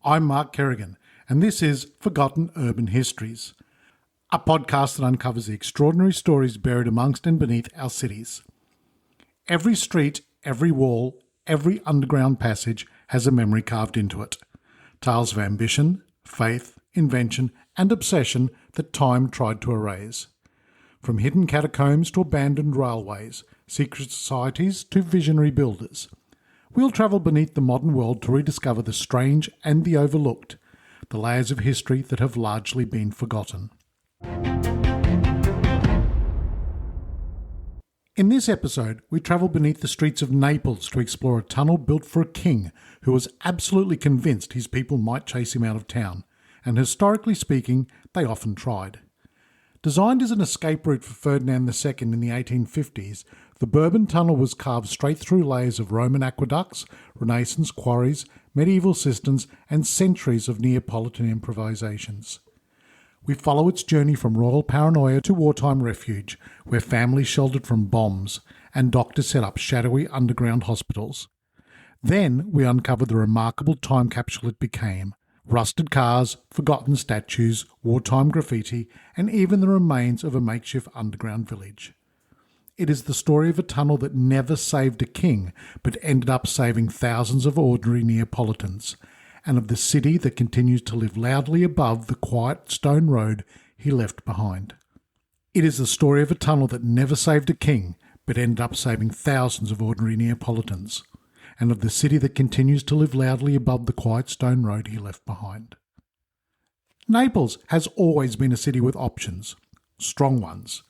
I'm Mark Kerrigan, and this is Forgotten Urban Histories, a podcast that uncovers the extraordinary stories buried amongst and beneath our cities. Every street, every wall, every underground passage has a memory carved into it. Tales of ambition, faith, invention, and obsession that time tried to erase. From hidden catacombs to abandoned railways, secret societies to visionary builders. We'll travel beneath the modern world to rediscover the strange and the overlooked, the layers of history that have largely been forgotten. In this episode, we travel beneath the streets of Naples to explore a tunnel built for a king who was absolutely convinced his people might chase him out of town, and historically speaking, they often tried. Designed as an escape route for Ferdinand II in the 1850s, the Bourbon Tunnel was carved straight through layers of Roman aqueducts, Renaissance quarries, medieval cisterns, and centuries of Neapolitan improvisations. We follow its journey from royal paranoia to wartime refuge, where families sheltered from bombs and doctors set up shadowy underground hospitals. Then we uncover the remarkable time capsule it became. Rusted cars, forgotten statues, wartime graffiti, and even the remains of a makeshift underground village. It is the story of a tunnel that never saved a king, but ended up saving thousands of ordinary Neapolitans, and of the city that continues to live loudly above the quiet stone road he left behind. It is the story of a tunnel that never saved a king, but ended up saving thousands of ordinary Neapolitans, and of the city that continues to live loudly above the quiet stone road he left behind. Naples has always been a city with options, strong ones,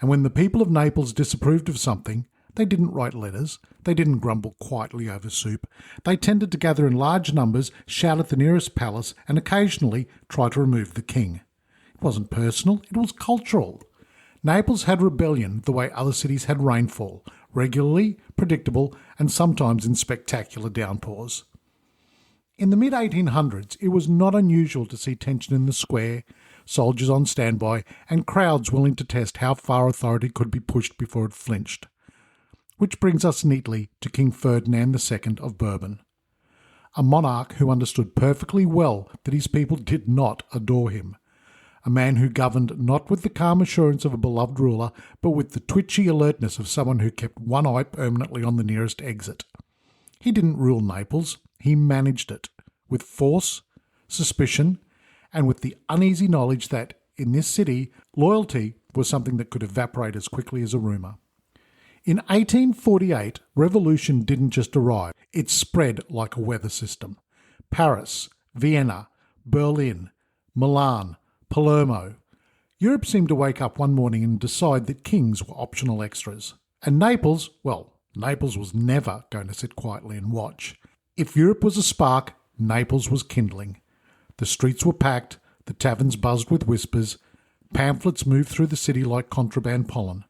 and when the people of Naples disapproved of something, they didn't write letters, they didn't grumble quietly over soup, they tended to gather in large numbers, shout at the nearest palace, and occasionally try to remove the king. It wasn't personal, it was cultural. Naples had rebellion the way other cities had rainfall, regularly, predictable, and sometimes in spectacular downpours. In the mid-1800s, it was not unusual to see tension in the square, soldiers on standby, and crowds willing to test how far authority could be pushed before it flinched. Which brings us neatly to King Ferdinand II of Bourbon, a monarch who understood perfectly well that his people did not adore him, a man who governed not with the calm assurance of a beloved ruler, but with the twitchy alertness of someone who kept one eye permanently on the nearest exit. He didn't rule Naples, he managed it, with force, suspicion, and with the uneasy knowledge that, in this city, loyalty was something that could evaporate as quickly as a rumour. In 1848, revolution didn't just arrive, it spread like a weather system. Paris, Vienna, Berlin, Milan, Palermo. Europe seemed to wake up one morning and decide that kings were optional extras. And Naples, well, Naples was never going to sit quietly and watch. If Europe was a spark, Naples was kindling. The streets were packed, the taverns buzzed with whispers, pamphlets moved through the city like contraband pollen.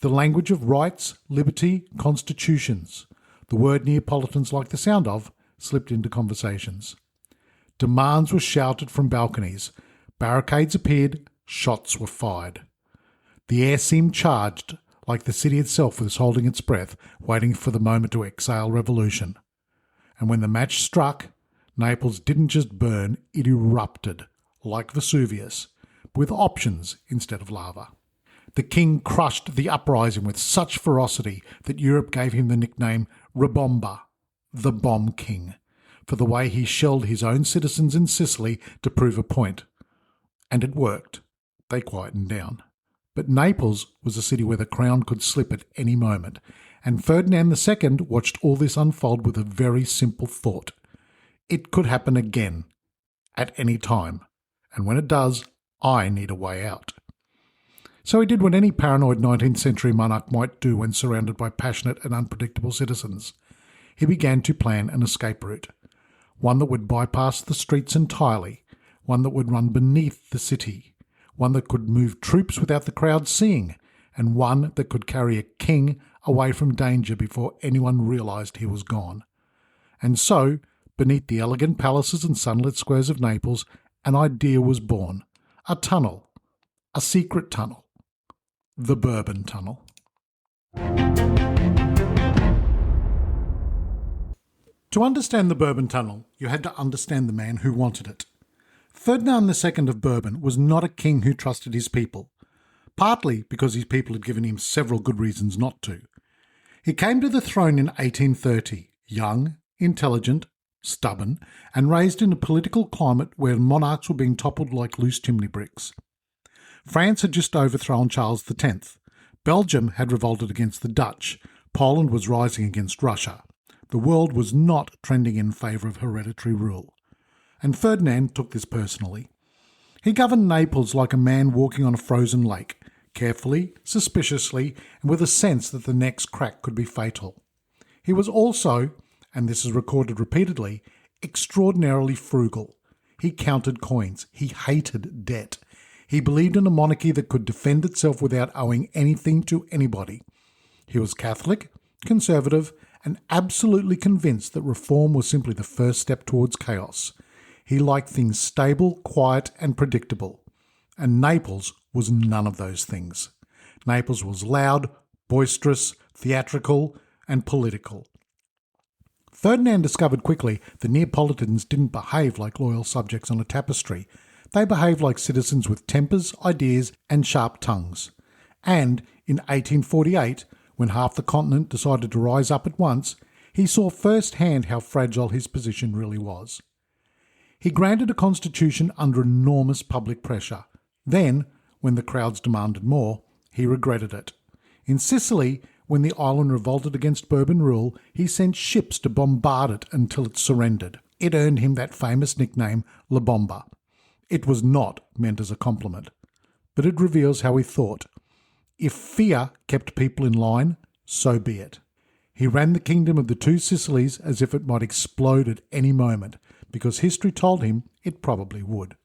The language of rights, liberty, constitutions, the word Neapolitans like the sound of, slipped into conversations. Demands were shouted from balconies, barricades appeared, shots were fired. The air seemed charged, like the city itself was holding its breath, waiting for the moment to exhale revolution. And when the match struck, Naples didn't just burn, it erupted, like Vesuvius, with options instead of lava. The king crushed the uprising with such ferocity that Europe gave him the nickname Rabomba, the Bomb King, for the way he shelled his own citizens in Sicily to prove a point. And it worked. They quietened down. But Naples was a city where the crown could slip at any moment, and Ferdinand II watched all this unfold with a very simple thought. It could happen again, at any time, and when it does, I need a way out. So he did what any paranoid 19th century monarch might do when surrounded by passionate and unpredictable citizens. He began to plan an escape route, one that would bypass the streets entirely, one that would run beneath the city, one that could move troops without the crowd seeing, and one that could carry a king away from danger before anyone realised he was gone. And so, beneath the elegant palaces and sunlit squares of Naples, an idea was born. A tunnel. A secret tunnel. The Bourbon Tunnel. To understand the Bourbon Tunnel, you had to understand the man who wanted it. Ferdinand II of Bourbon was not a king who trusted his people, partly because his people had given him several good reasons not to. He came to the throne in 1830, young, intelligent, stubborn, and raised in a political climate where monarchs were being toppled like loose chimney bricks. France had just overthrown Charles X. Belgium had revolted against the Dutch. Poland was rising against Russia. The world was not trending in favour of hereditary rule. And Ferdinand took this personally. He governed Naples like a man walking on a frozen lake, carefully, suspiciously, and with a sense that the next crack could be fatal. He was also, and this is recorded repeatedly, extraordinarily frugal. He counted coins. He hated debt. He believed in a monarchy that could defend itself without owing anything to anybody. He was Catholic, conservative, and absolutely convinced that reform was simply the first step towards chaos. He liked things stable, quiet, and predictable. And Naples was none of those things. Naples was loud, boisterous, theatrical, and political. Ferdinand discovered quickly the Neapolitans didn't behave like loyal subjects on a tapestry. They behaved like citizens with tempers, ideas, and sharp tongues. And in 1848, when half the continent decided to rise up at once, he saw firsthand how fragile his position really was. He granted a constitution under enormous public pressure. Then, when the crowds demanded more, he regretted it. In Sicily, when the island revolted against Bourbon rule, he sent ships to bombard it until it surrendered. It earned him that famous nickname, La Bomba. It was not meant as a compliment, but it reveals how he thought. If fear kept people in line, so be it. He ran the kingdom of the two Sicilies as if it might explode at any moment, because history told him it probably would.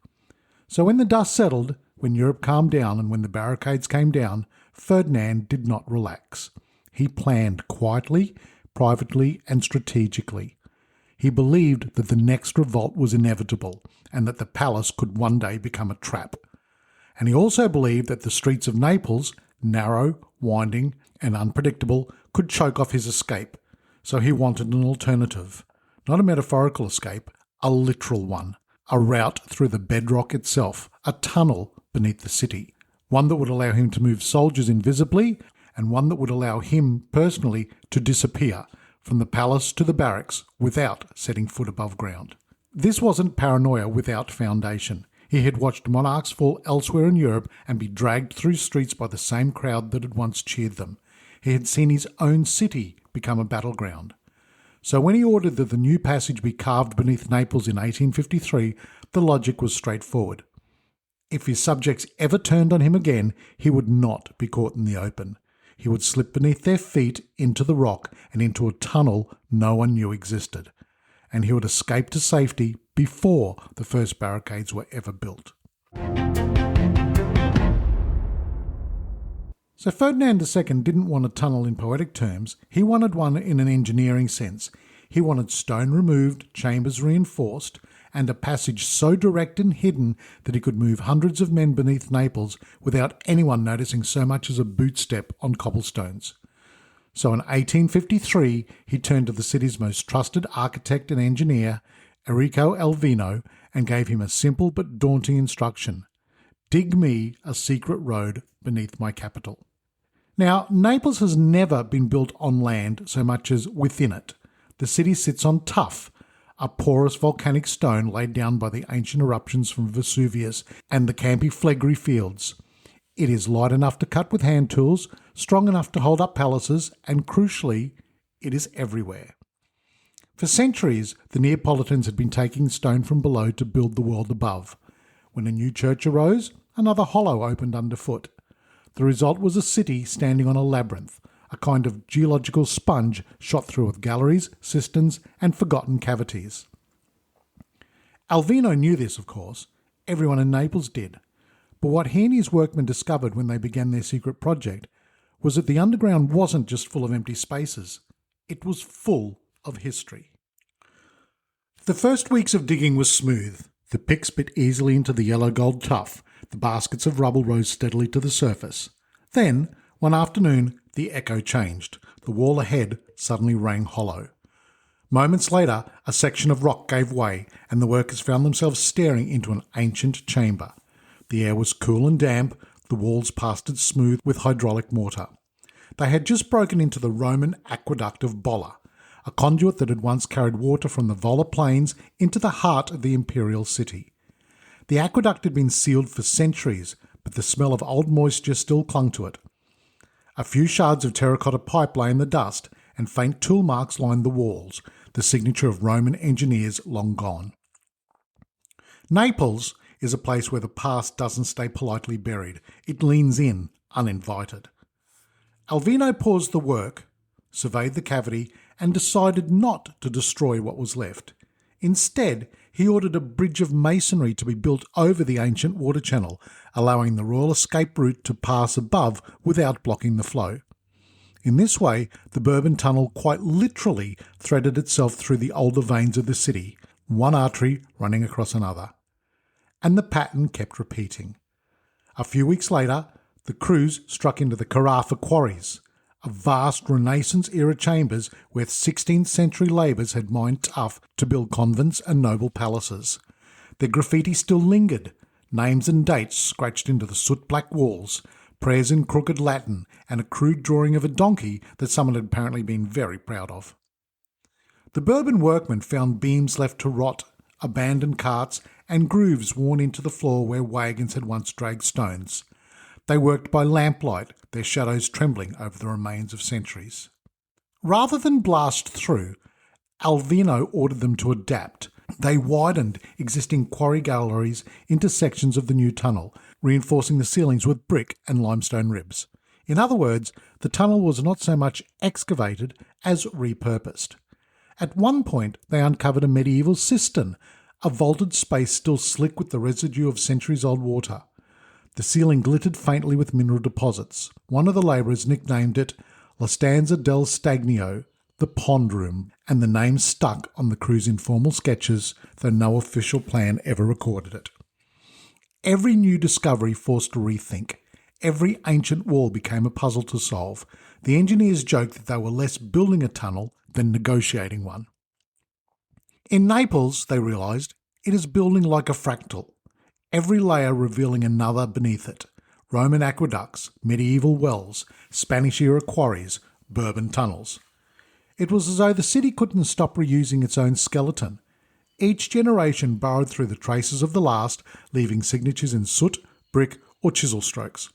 So when the dust settled, when Europe calmed down and when the barricades came down, Ferdinand did not relax. He planned quietly, privately, and strategically. He believed that the next revolt was inevitable and that the palace could one day become a trap. And he also believed that the streets of Naples, narrow, winding, and unpredictable, could choke off his escape. So he wanted an alternative. Not a metaphorical escape, a literal one. A route through the bedrock itself, a tunnel beneath the city. One that would allow him to move soldiers invisibly, and one that would allow him personally to disappear from the palace to the barracks without setting foot above ground. This wasn't paranoia without foundation. He had watched monarchs fall elsewhere in Europe and be dragged through streets by the same crowd that had once cheered them. He had seen his own city become a battleground. So when he ordered that the new passage be carved beneath Naples in 1853, the logic was straightforward. If his subjects ever turned on him again, he would not be caught in the open. He would slip beneath their feet into the rock and into a tunnel no one knew existed. And he would escape to safety before the first barricades were ever built. So Ferdinand II didn't want a tunnel in poetic terms, he wanted one in an engineering sense. He wanted stone removed, chambers reinforced, and a passage so direct and hidden that he could move hundreds of men beneath Naples without anyone noticing so much as a boot step on cobblestones. So in 1853, he turned to the city's most trusted architect and engineer, Enrico Alvino, and gave him a simple but daunting instruction: dig me a secret road beneath my capital. Now, Naples has never been built on land so much as within it. The city sits on tuff, a porous volcanic stone laid down by the ancient eruptions from Vesuvius and the Campi Flegrei fields. It is light enough to cut with hand tools, strong enough to hold up palaces, and crucially, it is everywhere. For centuries, the Neapolitans had been taking stone from below to build the world above. When a new church arose, another hollow opened underfoot. The result was a city standing on a labyrinth, a kind of geological sponge shot through with galleries, cisterns, and forgotten cavities. Alvino knew this, of course. Everyone in Naples did. But what he and his workmen discovered when they began their secret project was that the underground wasn't just full of empty spaces. It was full of history. The first weeks of digging was smooth. The picks bit easily into the yellow gold tuff. The baskets of rubble rose steadily to the surface. Then, one afternoon, the echo changed. The wall ahead suddenly rang hollow. Moments later, a section of rock gave way, and the workers found themselves staring into an ancient chamber. The air was cool and damp, the walls plastered smooth with hydraulic mortar. They had just broken into the Roman aqueduct of Bolla, a conduit that had once carried water from the Vola plains into the heart of the imperial city. The aqueduct had been sealed for centuries, but the smell of old moisture still clung to it. A few shards of terracotta pipe lay in the dust, and faint tool marks lined the walls, the signature of Roman engineers long gone. Naples is a place where the past doesn't stay politely buried. It leans in, uninvited. Alvino paused the work, surveyed the cavity, and decided not to destroy what was left. Instead, he ordered a bridge of masonry to be built over the ancient water channel, allowing the royal escape route to pass above without blocking the flow. In this way, the Bourbon Tunnel quite literally threaded itself through the older veins of the city, one artery running across another. And the pattern kept repeating. A few weeks later, the crews struck into the Carafa quarries, a vast Renaissance-era chambers where 16th century labourers had mined tough to build convents and noble palaces. Their graffiti still lingered, names and dates scratched into the soot-black walls, prayers in crooked Latin, and a crude drawing of a donkey that someone had apparently been very proud of. The Bourbon workmen found beams left to rot, abandoned carts, and grooves worn into the floor where wagons had once dragged stones. They worked by lamplight, their shadows trembling over the remains of centuries. Rather than blast through, Alvino ordered them to adapt. They widened existing quarry galleries into sections of the new tunnel, reinforcing the ceilings with brick and limestone ribs. In other words, the tunnel was not so much excavated as repurposed. At one point, they uncovered a medieval cistern, a vaulted space still slick with the residue of centuries-old water. The ceiling glittered faintly with mineral deposits. One of the labourers nicknamed it La Stanza del Stagnio, the Pond Room, and the name stuck on the crew's informal sketches, though no official plan ever recorded it. Every new discovery forced a rethink. Every ancient wall became a puzzle to solve. The engineers joked that they were less building a tunnel than negotiating one. In Naples, they realised, it is building like a fractal, every layer revealing another beneath it. Roman aqueducts, medieval wells, Spanish-era quarries, Bourbon tunnels. It was as though the city couldn't stop reusing its own skeleton. Each generation burrowed through the traces of the last, leaving signatures in soot, brick, or chisel strokes.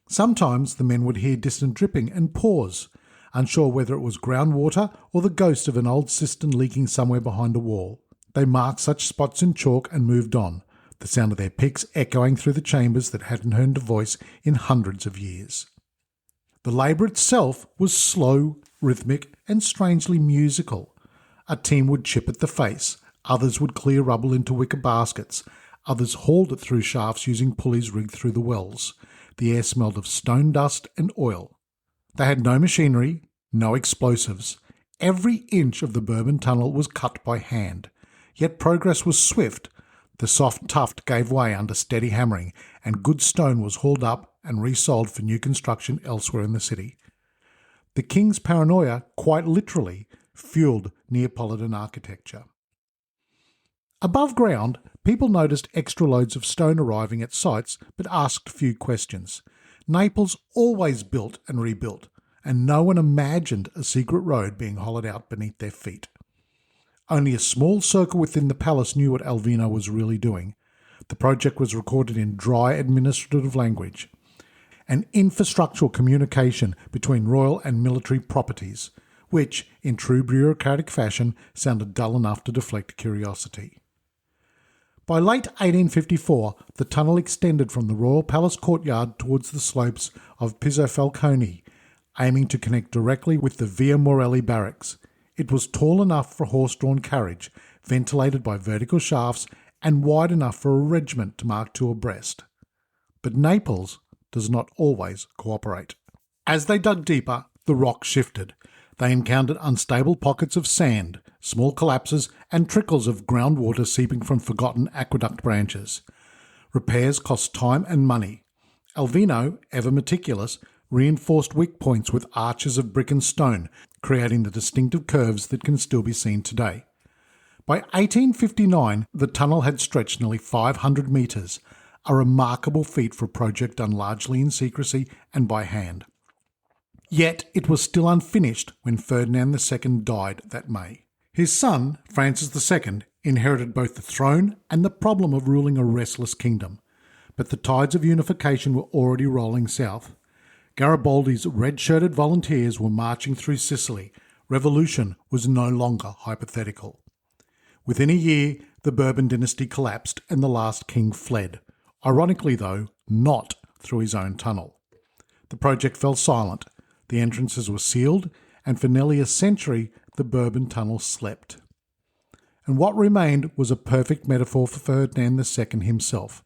Sometimes the men would hear distant dripping and pause, unsure whether it was groundwater or the ghost of an old cistern leaking somewhere behind a wall. They marked such spots in chalk and moved on, the sound of their picks echoing through the chambers that hadn't heard a voice in hundreds of years. The labour itself was slow, rhythmic, and strangely musical. A team would chip at the face, others would clear rubble into wicker baskets, others hauled it through shafts using pulleys rigged through the wells. The air smelled of stone dust and oil. They had no machinery, no explosives. Every inch of the Bourbon Tunnel was cut by hand. Yet progress was swift. The soft tuft gave way under steady hammering, and good stone was hauled up and resold for new construction elsewhere in the city. The king's paranoia, quite literally, fueled Neapolitan architecture. Above ground, people noticed extra loads of stone arriving at sites but asked few questions. Naples always built and rebuilt, and no one imagined a secret road being hollowed out beneath their feet. Only a small circle within the palace knew what Alvino was really doing. The project was recorded in dry administrative language, an infrastructural communication between royal and military properties, which, in true bureaucratic fashion, sounded dull enough to deflect curiosity. By late 1854, the tunnel extended from the royal palace courtyard towards the slopes of Piso Falcone, aiming to connect directly with the Via Morelli barracks. It was tall enough for a horse-drawn carriage, ventilated by vertical shafts, and wide enough for a regiment to march two abreast. But Naples does not always cooperate. As they dug deeper, the rock shifted. They encountered unstable pockets of sand, small collapses, and trickles of groundwater seeping from forgotten aqueduct branches. Repairs cost time and money. Alvino, ever meticulous, reinforced weak points with arches of brick and stone, creating the distinctive curves that can still be seen today. By 1859, the tunnel had stretched nearly 500 metres, a remarkable feat for a project done largely in secrecy and by hand. Yet it was still unfinished when Ferdinand II died that May. His son, Francis II, inherited both the throne and the problem of ruling a restless kingdom. But the tides of unification were already rolling south. Garibaldi's red-shirted volunteers were marching through Sicily. Revolution was no longer hypothetical. Within a year, the Bourbon dynasty collapsed and the last king fled. Ironically, though, not through his own tunnel. The project fell silent. The entrances were sealed, and for nearly a century, the Bourbon Tunnel slept. And what remained was a perfect metaphor for Ferdinand II himself,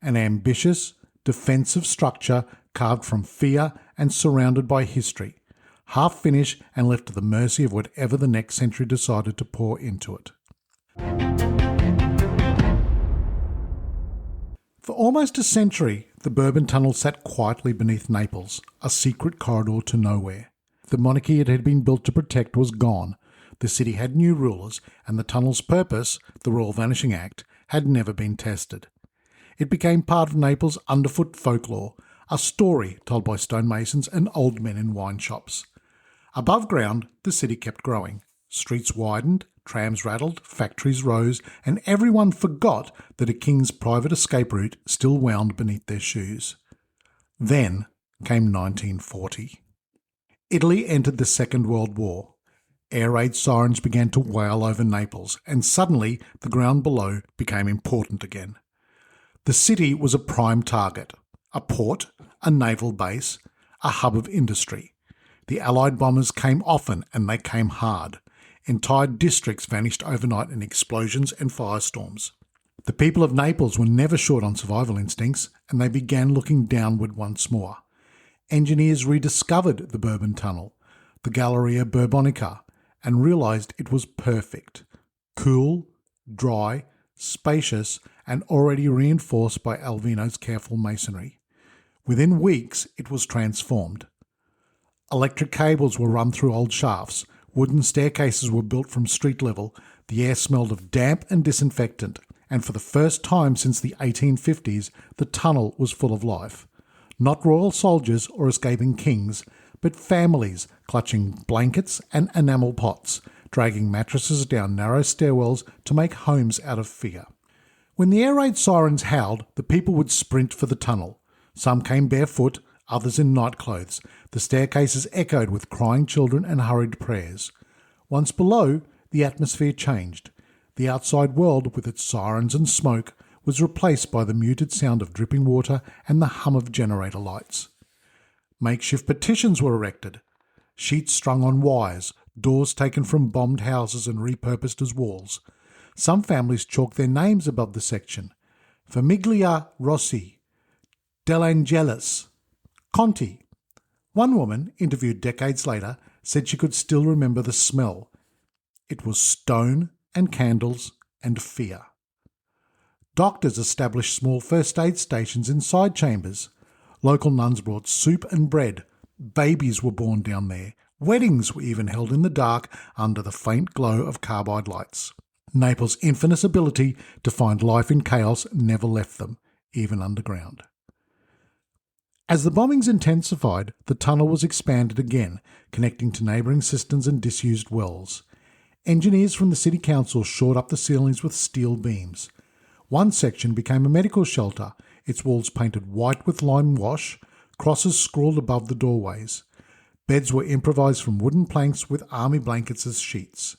an ambitious, defensive structure carved from fear and surrounded by history, half-finished and left to the mercy of whatever the next century decided to pour into it. For almost a century, the Bourbon Tunnel sat quietly beneath Naples, a secret corridor to nowhere. The monarchy it had been built to protect was gone. The city had new rulers, and the tunnel's purpose, the Royal Vanishing Act, had never been tested. It became part of Naples' underfoot folklore, a story told by stonemasons and old men in wine shops. Above ground, the city kept growing. Streets widened, trams rattled, factories rose, and everyone forgot that a king's private escape route still wound beneath their shoes. Then came 1940. Italy entered the Second World War. Air raid sirens began to wail over Naples, and suddenly the ground below became important again. The city was a prime target, a port, a naval base, a hub of industry. The Allied bombers came often and they came hard. Entire districts vanished overnight in explosions and firestorms. The people of Naples were never short on survival instincts, and they began looking downward once more. Engineers rediscovered the Bourbon Tunnel, the Galleria Bourbonica, and realised it was perfect. Cool, dry, spacious, and already reinforced by Alvino's careful masonry. Within weeks, it was transformed. Electric cables were run through old shafts. Wooden staircases were built from street level. The air smelled of damp and disinfectant, and for the first time since the 1850s, the tunnel was full of life. Not royal soldiers or escaping kings, but families clutching blankets and enamel pots, dragging mattresses down narrow stairwells to make homes out of fear. When the air raid sirens howled, the people would sprint for the tunnel. Some came barefoot, others in nightclothes. The staircases echoed with crying children and hurried prayers. Once below, the atmosphere changed. The outside world, with its sirens and smoke, was replaced by the muted sound of dripping water and the hum of generator lights. Makeshift partitions were erected, sheets strung on wires, doors taken from bombed houses and repurposed as walls. Some families chalked their names above the section: Famiglia Rossi, Delangelis, Conti. One woman, interviewed decades later, said she could still remember the smell. It was stone and candles and fear. Doctors established small first aid stations in side chambers. Local nuns brought soup and bread. Babies were born down there. Weddings were even held in the dark under the faint glow of carbide lights. Naples' infamous ability to find life in chaos never left them, even underground. As the bombings intensified, the tunnel was expanded again, connecting to neighbouring cisterns and disused wells. Engineers from the city council shored up the ceilings with steel beams. One section became a medical shelter, its walls painted white with lime wash, crosses scrawled above the doorways. Beds were improvised from wooden planks with army blankets as sheets.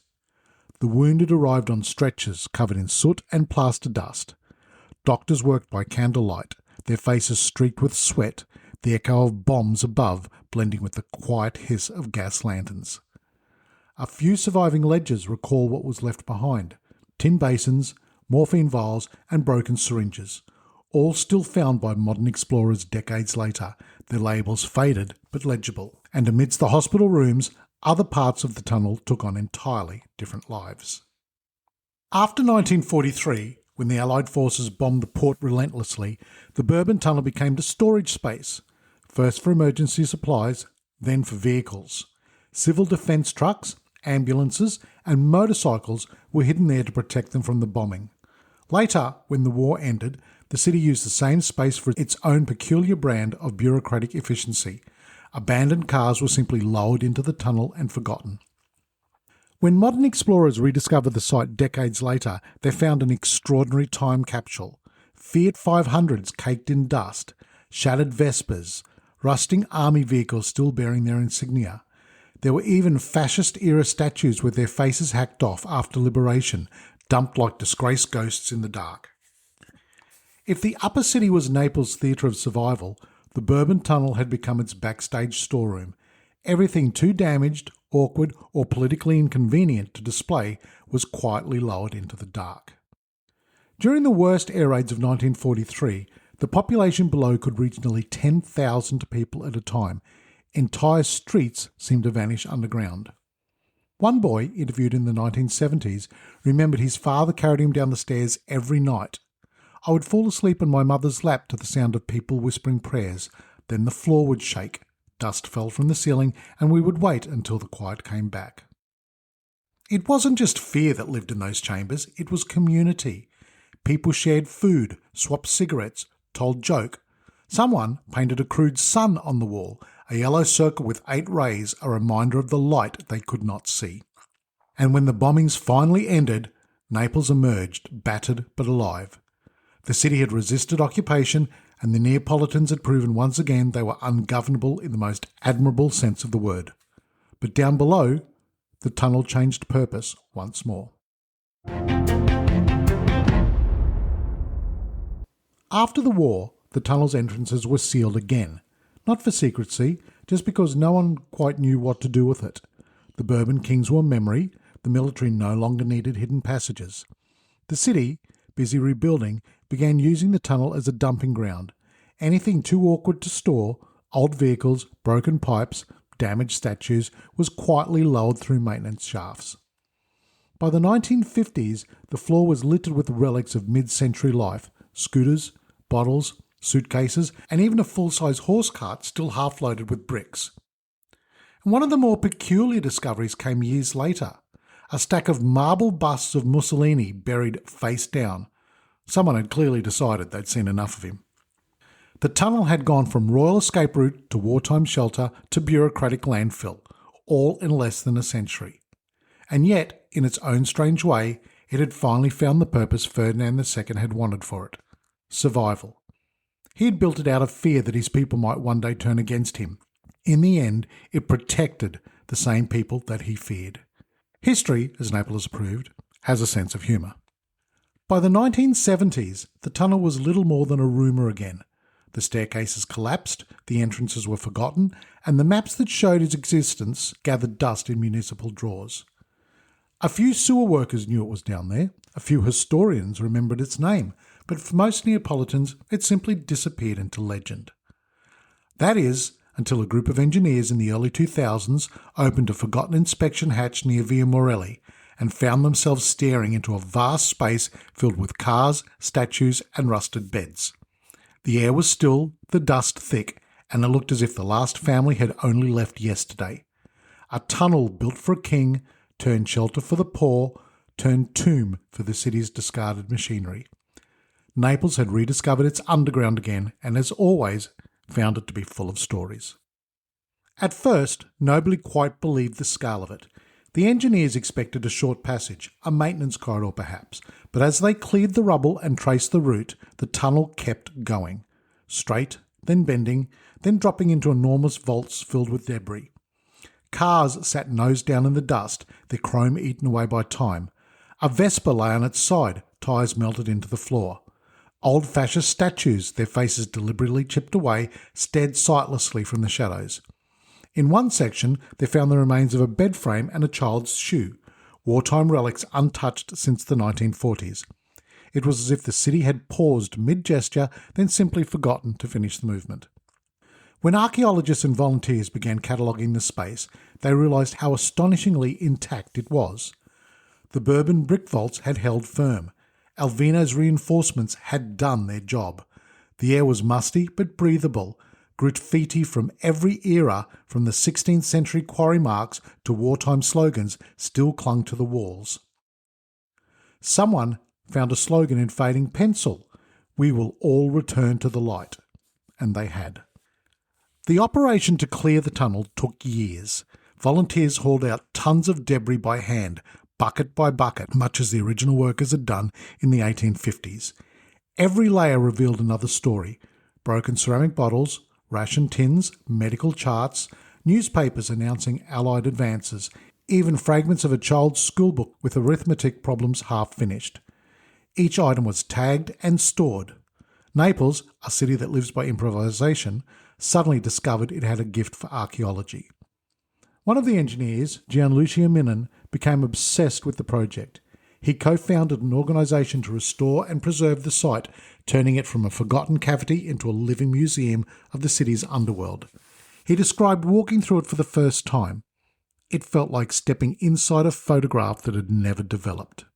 The wounded arrived on stretchers covered in soot and plaster dust. Doctors worked by candlelight, their faces streaked with sweat, the echo of bombs above blending with the quiet hiss of gas lanterns. A few surviving ledgers recall what was left behind: tin basins, morphine vials and broken syringes, all still found by modern explorers decades later, their labels faded but legible. And amidst the hospital rooms, other parts of the tunnel took on entirely different lives. After 1943, when the Allied forces bombed the port relentlessly, the Bourbon Tunnel became the storage space. first for emergency supplies, then for vehicles. Civil defence trucks, ambulances, and motorcycles were hidden there to protect them from the bombing. Later, when the war ended, the city used the same space for its own peculiar brand of bureaucratic efficiency. Abandoned cars were simply lowered into the tunnel and forgotten. When modern explorers rediscovered the site decades later, they found an extraordinary time capsule. Fiat 500s caked in dust, shattered Vespers, rusting army vehicles still bearing their insignia. There were even fascist-era statues with their faces hacked off after liberation, dumped like disgraced ghosts in the dark. If the upper city was Naples' theatre of survival, the Bourbon Tunnel had become its backstage storeroom. Everything too damaged, awkward, or politically inconvenient to display was quietly lowered into the dark. During the worst air raids of 1943, the population below could reach nearly 10,000 people at a time. Entire streets seemed to vanish underground. One boy, interviewed in the 1970s, remembered his father carried him down the stairs every night. I would fall asleep on my mother's lap to the sound of people whispering prayers. Then the floor would shake, dust fell from the ceiling, and we would wait until the quiet came back. It wasn't just fear that lived in those chambers, it was community. People shared food, swapped cigarettes, told joke. Someone painted a crude sun on the wall, a yellow circle with 8 rays, a reminder of the light they could not see. And when the bombings finally ended, Naples emerged, battered but alive. The city had resisted occupation, and the Neapolitans had proven once again they were ungovernable in the most admirable sense of the word. But down below, the tunnel changed purpose once more. After the war, the tunnel's entrances were sealed again, not for secrecy, just because no one quite knew what to do with it. The Bourbon kings were a memory, the military no longer needed hidden passages. The city, busy rebuilding, began using the tunnel as a dumping ground. Anything too awkward to store, old vehicles, broken pipes, damaged statues, was quietly lowered through maintenance shafts. By the 1950s, the floor was littered with relics of mid-century life, scooters, bottles, suitcases, and even a full-size horse cart still half-loaded with bricks. And one of the more peculiar discoveries came years later. A stack of marble busts of Mussolini buried face down. Someone had clearly decided they'd seen enough of him. The tunnel had gone from royal escape route to wartime shelter to bureaucratic landfill, all in less than a century. And yet, in its own strange way, it had finally found the purpose Ferdinand II had wanted for it: survival. He had built it out of fear that his people might one day turn against him. In the end, it protected the same people that he feared. History, as Naples proved, has a sense of humour. By the 1970s, the tunnel was little more than a rumour again. The staircases collapsed, the entrances were forgotten, and the maps that showed its existence gathered dust in municipal drawers. A few sewer workers knew it was down there, a few historians remembered its name, but for most Neapolitans it simply disappeared into legend. That is, until a group of engineers in the early 2000s opened a forgotten inspection hatch near Via Morelli and found themselves staring into a vast space filled with cars, statues and rusted beds. The air was still, the dust thick, and it looked as if the last family had only left yesterday. A tunnel built for a king, turned shelter for the poor, turned tomb for the city's discarded machinery. Naples had rediscovered its underground again, and as always, found it to be full of stories. At first, nobody quite believed the scale of it. The engineers expected a short passage, a maintenance corridor perhaps, but as they cleared the rubble and traced the route, the tunnel kept going. Straight, then bending, then dropping into enormous vaults filled with debris. Cars sat nose down in the dust, their chrome eaten away by time. A Vespa lay on its side, tyres melted into the floor. Old fascist statues, their faces deliberately chipped away, stared sightlessly from the shadows. In one section, they found the remains of a bed frame and a child's shoe, wartime relics untouched since the 1940s. It was as if the city had paused mid-gesture, then simply forgotten to finish the movement. When archaeologists and volunteers began cataloguing the space, they realised how astonishingly intact it was. The Bourbon brick vaults had held firm. Alvino's reinforcements had done their job. The air was musty but breathable. Graffiti from every era, from the 16th century quarry marks to wartime slogans, still clung to the walls. Someone found a slogan in fading pencil: "We will all return to the light." And they had. The operation to clear the tunnel took years. Volunteers hauled out tons of debris by hand, bucket by bucket, much as the original workers had done in the 1850s. Every layer revealed another story: broken ceramic bottles, ration tins, medical charts, newspapers announcing Allied advances, even fragments of a child's schoolbook with arithmetic problems half finished. Each item was tagged and stored. Naples, a city that lives by improvisation, suddenly discovered it had a gift for archaeology. One of the engineers, Gianluca Minin, became obsessed with the project. He co-founded an organisation to restore and preserve the site, turning it from a forgotten cavity into a living museum of the city's underworld. He described walking through it for the first time. It felt like stepping inside a photograph that had never developed.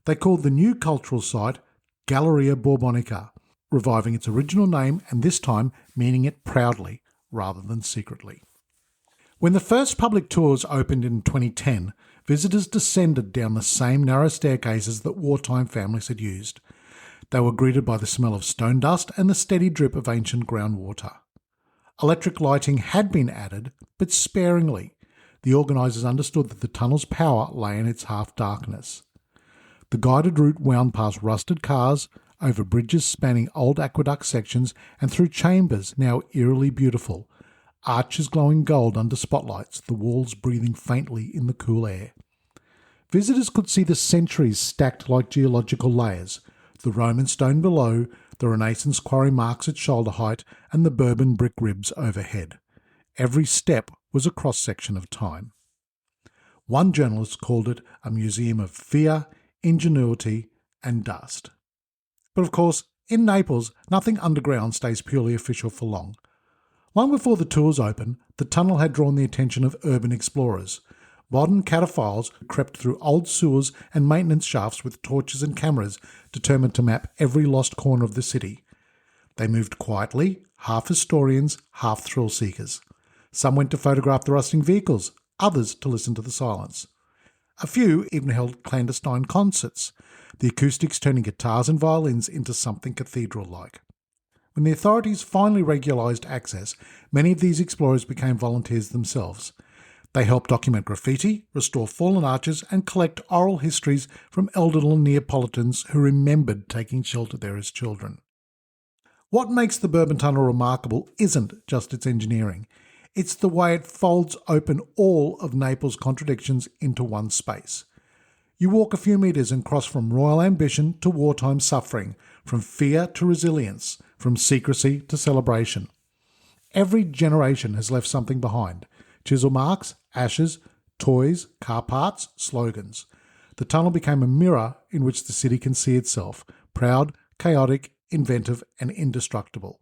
They called the new cultural site Galleria Borbonica, reviving its original name and this time meaning it proudly rather than secretly. When the first public tours opened in 2010, visitors descended down the same narrow staircases that wartime families had used. They were greeted by the smell of stone dust and the steady drip of ancient groundwater. Electric lighting had been added, but sparingly. The organisers understood that the tunnel's power lay in its half-darkness. The guided route wound past rusted cars, over bridges spanning old aqueduct sections, and through chambers now eerily beautiful, arches glowing gold under spotlights, the walls breathing faintly in the cool air. Visitors could see the centuries stacked like geological layers, the Roman stone below, the Renaissance quarry marks at shoulder height, and the Bourbon brick ribs overhead. Every step was a cross-section of time. One journalist called it a museum of fear, ingenuity, and dust. But of course, in Naples, nothing underground stays purely official for long. Long before the tours open, the tunnel had drawn the attention of urban explorers. Modern cataphiles crept through old sewers and maintenance shafts with torches and cameras, determined to map every lost corner of the city. They moved quietly, half historians, half thrill seekers. Some went to photograph the rusting vehicles, others to listen to the silence. A few even held clandestine concerts, the acoustics turning guitars and violins into something cathedral-like. When the authorities finally regularised access, many of these explorers became volunteers themselves. They helped document graffiti, restore fallen arches, and collect oral histories from elderly Neapolitans who remembered taking shelter there as children. What makes the Bourbon Tunnel remarkable isn't just its engineering. It's the way it folds open all of Naples' contradictions into one space. You walk a few metres and cross from royal ambition to wartime suffering, from fear to resilience, from secrecy to celebration. Every generation has left something behind: chisel marks, ashes, toys, car parts, slogans. The tunnel became a mirror in which the city can see itself, proud, chaotic, inventive, and indestructible.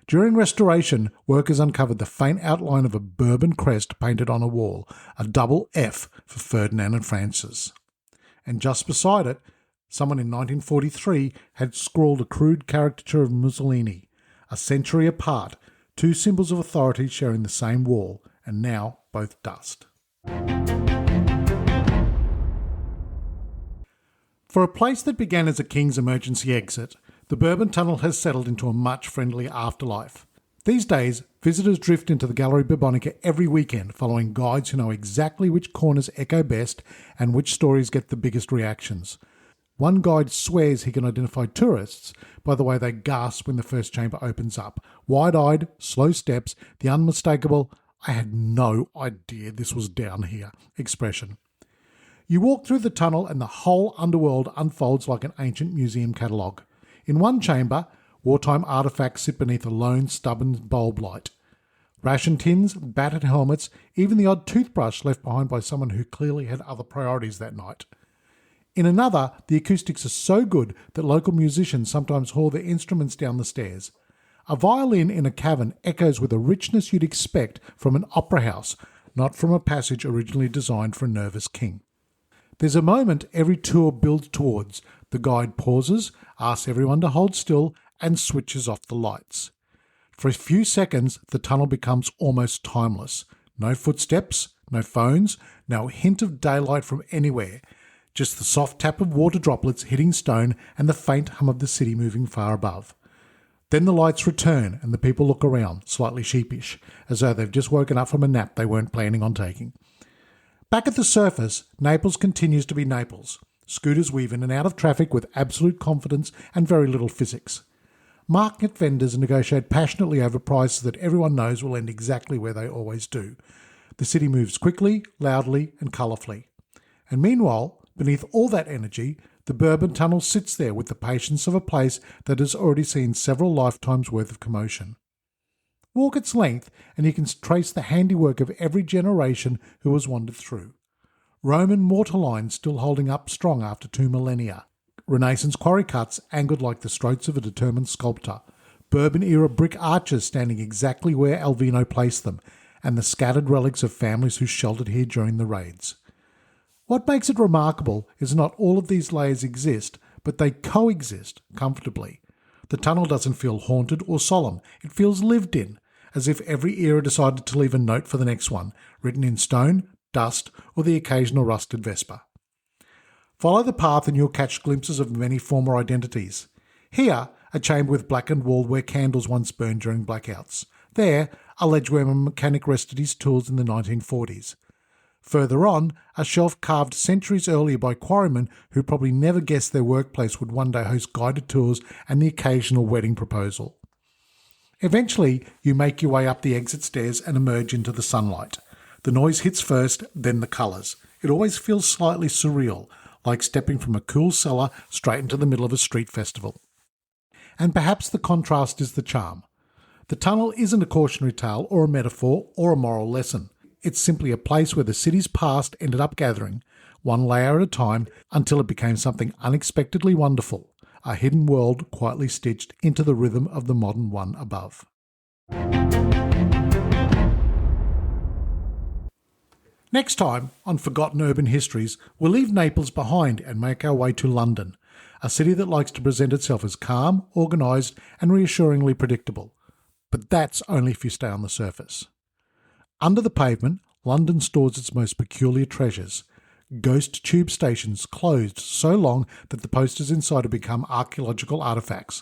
During restoration, workers uncovered the faint outline of a Bourbon crest painted on a wall, a double F for Ferdinand and Francis. And just beside it, someone in 1943 had scrawled a crude caricature of Mussolini. A century apart, two symbols of authority sharing the same wall, and now both dust. For a place that began as a king's emergency exit, the Bourbon Tunnel has settled into a much friendlier afterlife. These days, visitors drift into the Galleria Borbonica every weekend, following guides who know exactly which corners echo best and which stories get the biggest reactions. One guide swears he can identify tourists by the way they gasp when the first chamber opens up. Wide-eyed, slow steps, the unmistakable "I had no idea this was down here" expression. You walk through the tunnel and the whole underworld unfolds like an ancient museum catalogue. In one chamber, wartime artefacts sit beneath a lone, stubborn bulb light. Ration tins, battered helmets, even the odd toothbrush left behind by someone who clearly had other priorities that night. In another, the acoustics are so good that local musicians sometimes haul their instruments down the stairs. A violin in a cavern echoes with a richness you'd expect from an opera house, not from a passage originally designed for a nervous king. There's a moment every tour builds towards. The guide pauses, asks everyone to hold still, and switches off the lights. For a few seconds, the tunnel becomes almost timeless. No footsteps, no phones, no hint of daylight from anywhere. Just the soft tap of water droplets hitting stone and the faint hum of the city moving far above. Then the lights return and the people look around, slightly sheepish, as though they've just woken up from a nap they weren't planning on taking. Back at the surface, Naples continues to be Naples. Scooters weave in and out of traffic with absolute confidence and very little physics. Market vendors negotiate passionately over prices that everyone knows will end exactly where they always do. The city moves quickly, loudly and colourfully. And meanwhile, beneath all that energy, the Bourbon Tunnel sits there with the patience of a place that has already seen several lifetimes' worth of commotion. Walk its length and you can trace the handiwork of every generation who has wandered through. Roman mortar lines still holding up strong after 2 millennia. Renaissance quarry cuts angled like the strokes of a determined sculptor. Bourbon-era brick arches standing exactly where Alvino placed them, and the scattered relics of families who sheltered here during the raids. What makes it remarkable is not all of these layers exist, but they coexist comfortably. The tunnel doesn't feel haunted or solemn, it feels lived in, as if every era decided to leave a note for the next one, written in stone, dust, or the occasional rusted Vespa. Follow the path and you'll catch glimpses of many former identities. Here, a chamber with blackened wall where candles once burned during blackouts. There, a ledge where a mechanic rested his tools in the 1940s. Further on, a shelf carved centuries earlier by quarrymen who probably never guessed their workplace would one day host guided tours and the occasional wedding proposal. Eventually, you make your way up the exit stairs and emerge into the sunlight. The noise hits first, then the colours. It always feels slightly surreal, like stepping from a cool cellar straight into the middle of a street festival. And perhaps the contrast is the charm. The tunnel isn't a cautionary tale or a metaphor or a moral lesson. It's simply a place where the city's past ended up gathering, one layer at a time, until it became something unexpectedly wonderful, a hidden world quietly stitched into the rhythm of the modern one above. Next time, on Forgotten Urban Histories, we'll leave Naples behind and make our way to London, a city that likes to present itself as calm, organised and reassuringly predictable. But that's only if you stay on the surface. Under the pavement, London stores its most peculiar treasures. Ghost tube stations closed so long that the posters inside have become archaeological artefacts.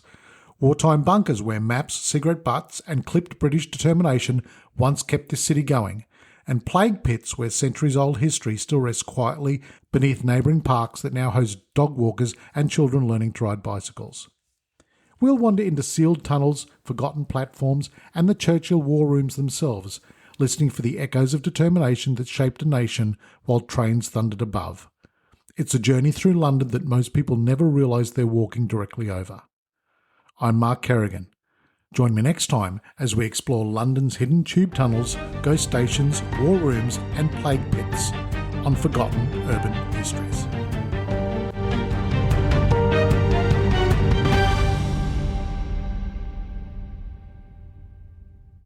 Wartime bunkers where maps, cigarette butts and clipped British determination once kept this city going. And plague pits where centuries-old history still rests quietly beneath neighbouring parks that now host dog walkers and children learning to ride bicycles. We'll wander into sealed tunnels, forgotten platforms and the Churchill war rooms themselves, listening for the echoes of determination that shaped a nation while trains thundered above. It's a journey through London that most people never realise they're walking directly over. I'm Mark Kerrigan. Join me next time as we explore London's hidden tube tunnels, ghost stations, war rooms and plague pits on Forgotten Urban Histories.